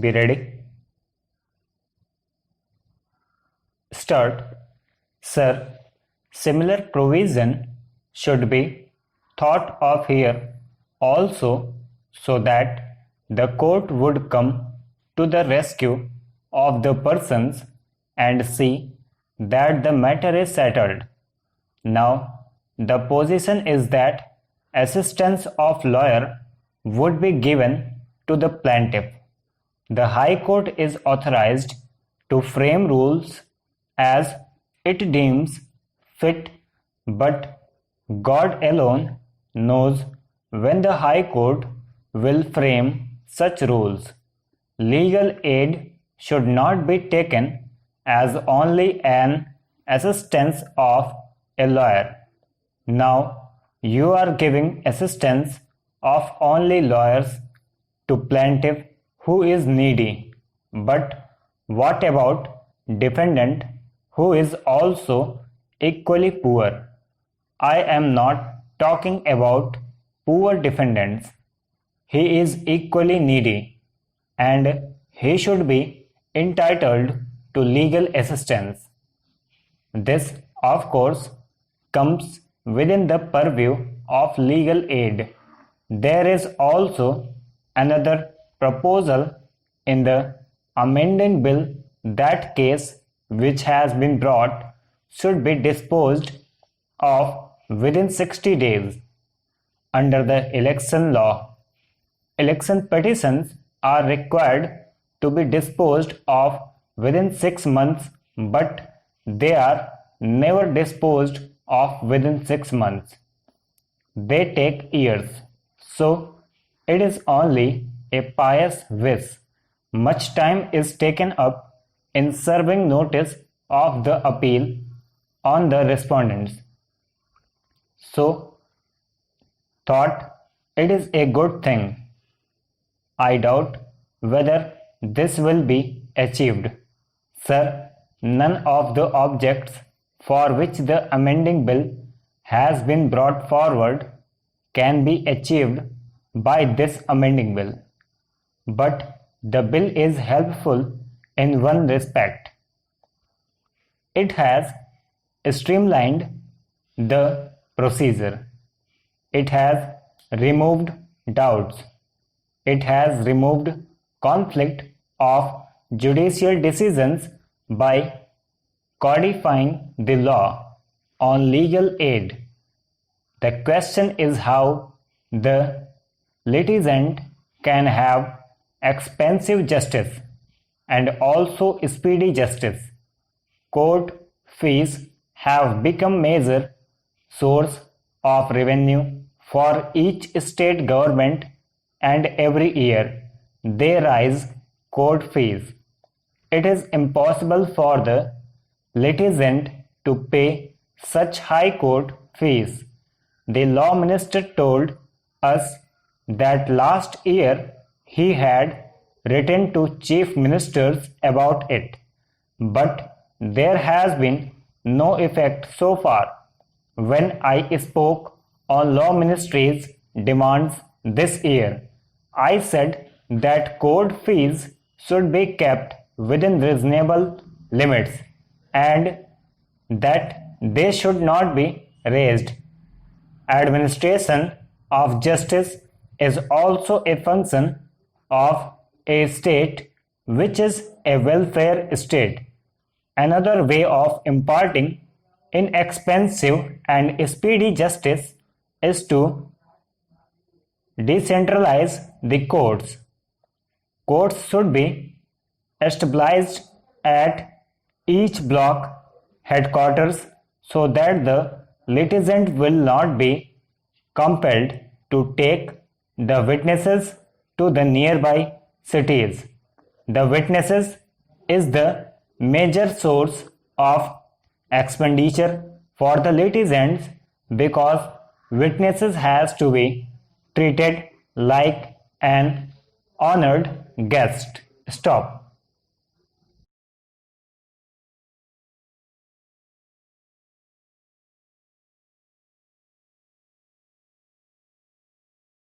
Be ready. Start. Sir, similar provision should be thought of here also so that the court would come to the rescue of the persons and see that the matter is settled. Now, the position is that assistance of lawyer would be given to the plaintiff. The High Court is authorized to frame rules as it deems fit, but God alone knows when the High Court will frame such rules. Legal aid should not be taken as only an assistance of a lawyer. Now you are giving assistance of only lawyers to plaintiff who is needy. But what about defendant who is also equally poor? I am not talking about poor defendants. He is equally needy and he should be entitled to legal assistance. This, of course, comes within the purview of legal aid. There is also another proposal in the amending bill that case which has been brought should be disposed of within 60 days. Under the election law, election petitions are required to be disposed of within 6 months, but they are never disposed of within 6 months. They take years. So it is only a pious wish. Much time is taken up in serving notice of the appeal on the respondents. So thought it is a good thing. I doubt whether this will be achieved. Sir, none of the objects for which the amending bill has been brought forward can be achieved by this amending bill. But the bill is helpful in one respect. It has streamlined the procedure. It has removed doubts. It has removed conflict of judicial decisions by codifying the law on legal aid. The question is how the litigant can have expensive justice and also speedy justice. Court fees have become major source of revenue for each state government, and every year they rise court fees. It is impossible for the litigant to pay such high court fees. The law minister told us that last year he had written to chief ministers about it, but there has been no effect so far. When I spoke on law ministry's demands this year, I said that court fees should be kept within reasonable limits and that they should not be raised. Administration of justice is also a function of a state which is a welfare state. Another way of imparting inexpensive and speedy justice is to decentralize the courts. Courts should be established at each block headquarters so that the litigant will not be compelled to take the witnesses to the nearby cities. The witnesses is the major source of expenditure for the litigants because witnesses has to be treated like an honored guest. Stop.